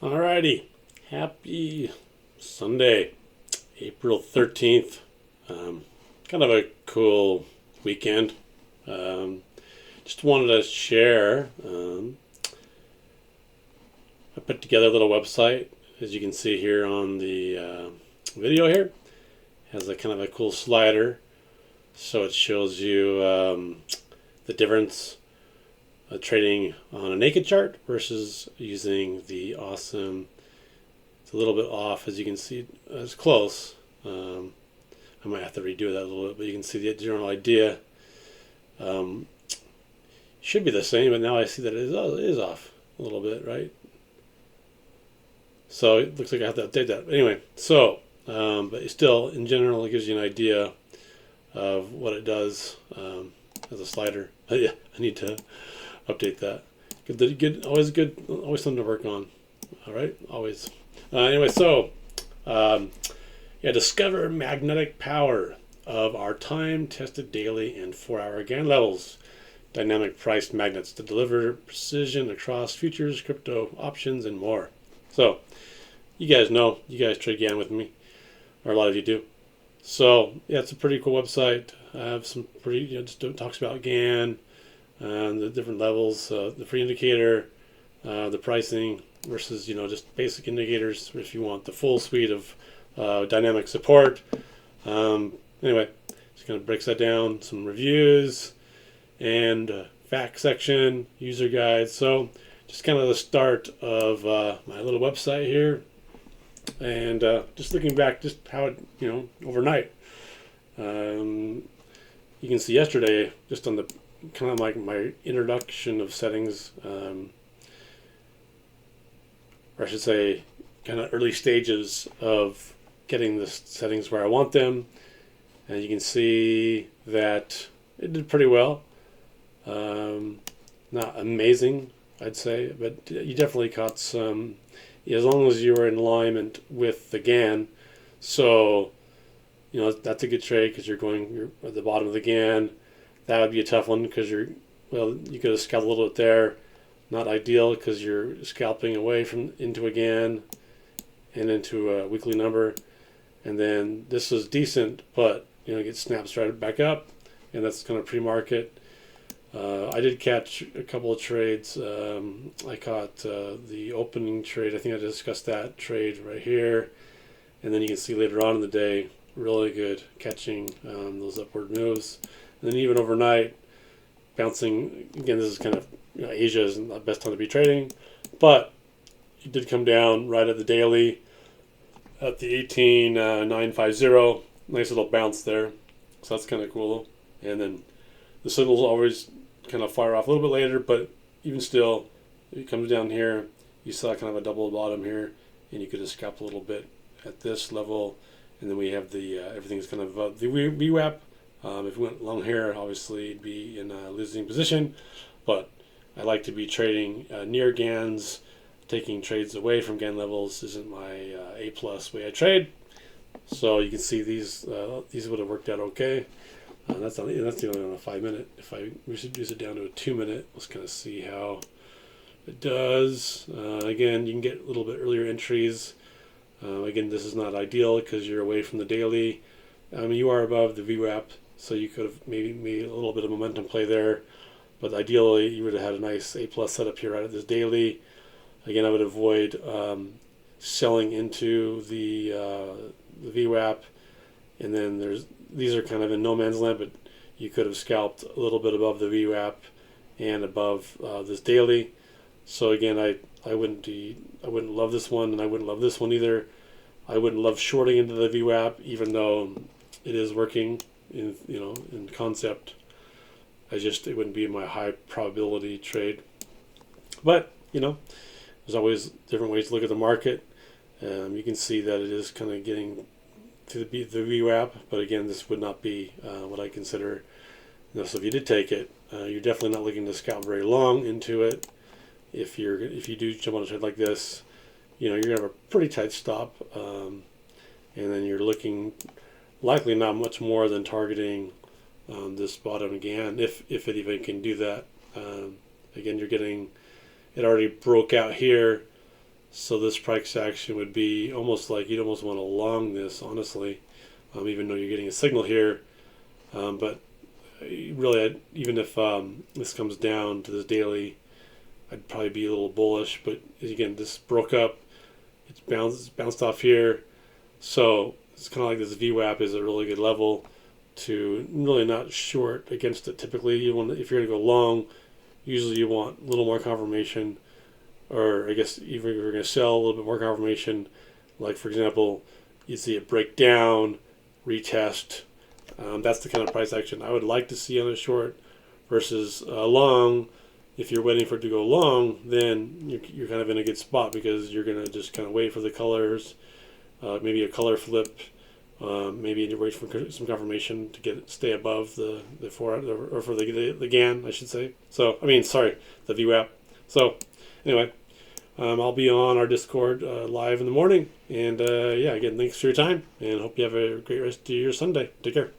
Alrighty, happy Sunday, April 13th. Kind of a cool weekend. Just wanted to share. I put together a little website, as you can see here on the video here. It has a kind of a cool slider, so it shows you the difference trading on a naked chart versus using the awesome. It's a little bit off, as you can see. It's close. I might have to redo that a little bit, but you can see the general idea. Should be the same, but now I see that it is off a little bit, right? So it looks like I have to update that. But anyway, so but still, in general, it gives you an idea of what it does as a slider. But yeah, I need to update that. Good, always something to work on. All right, always. Anyway, so discover magnetic power of our time-tested daily and 4-hour GANN levels. Dynamic priced magnets to deliver precision across futures, crypto options, and more. So, you guys know, you guys trade GANN with me, or a lot of you do. So, yeah, it's a pretty cool website. I have some pretty, just talks about GANN, the different levels, the free indicator, the pricing versus, just basic indicators if you want the full suite of dynamic support. Anyway, just kind of breaks that down, some reviews, and fact section, user guides. So just kind of the start of my little website here, and just looking back, just how it, overnight. You can see yesterday, just on the kind of like my introduction of settings, or I should say, kind of early stages of getting the settings where I want them, and you can see that it did pretty well. Not amazing, I'd say, but you definitely caught some, as long as you were in alignment with the GAN. So, that's a good trade because you're at the bottom of the GAN. That would be a tough one because you could have scalped a little bit there. Not ideal because you're scalping away from into a GAN and into a weekly number. And then this was decent, but it gets snaps right back up, and that's kind of pre-market. I did catch a couple of trades. I caught the opening trade. I think I discussed that trade right here. And then you can see later on in the day, really good catching those upward moves. And then even overnight, bouncing. Again, this is kind of, Asia isn't the best time to be trading. But it did come down right at the daily at the 18,950. Nice little bounce there. So that's kind of cool. And then the signals always kind of fire off a little bit later, but even still, it comes down here. You saw kind of a double bottom here, and you could have scalped a little bit at this level. And then we have the everything's kind of the VWAP. If we went long here, obviously it'd be in a losing position, but I like to be trading near GANs. Taking trades away from GAN levels isn't my A+ way I trade. So you can see these would have worked out okay. That's the only on a 5-minute. If I reduce it down to a 2-minute, let's kind of see how it does. Again, you can get a little bit earlier entries. Again, this is not ideal because you're away from the daily. You are above the VWAP, so you could have maybe made a little bit of momentum play there. But ideally, you would have had a nice A+ setup here right at this daily. Again, I would avoid selling into the VWAP, and then these are kind of in no man's land, but you could have scalped a little bit above the VWAP and above this daily. So again, I wouldn't love this one, and I wouldn't love this one either. I wouldn't love shorting into the VWAP, even though it is working in concept. It wouldn't be my high probability trade. But there's always different ways to look at the market. You can see that it is kind of getting to the VWAP, but again, this would not be what I consider. So if you did take it, you're definitely not looking to scalp very long into it. If you do jump on a trade like this, you're gonna have a pretty tight stop, and then you're looking likely not much more than targeting this bottom GAN, if it even can do that. Again, you're getting it already broke out here So this price action would be almost like you'd almost want to long this, honestly, even though you're getting a signal here. But really, even if this comes down to this daily, I'd probably be a little bullish. But again, this broke up. It's bounced off here. So it's kind of like this VWAP is a really good level to really not short against it. Typically, if you're going to go long, usually you want a little more confirmation, or I guess even if you're going to sell, a little bit more confirmation. Like for example, you see it break down, retest. That's the kind of price action I would like to see on a short versus long. If you're waiting for it to go long, then you're kind of in a good spot because you're going to just kind of wait for the colors, maybe a color flip, maybe you wait for some confirmation to stay above the or for the GAN, I should say. So the VWAP. So anyway, I'll be on our Discord live in the morning, and again, thanks for your time, and hope you have a great rest of your Sunday. Take care.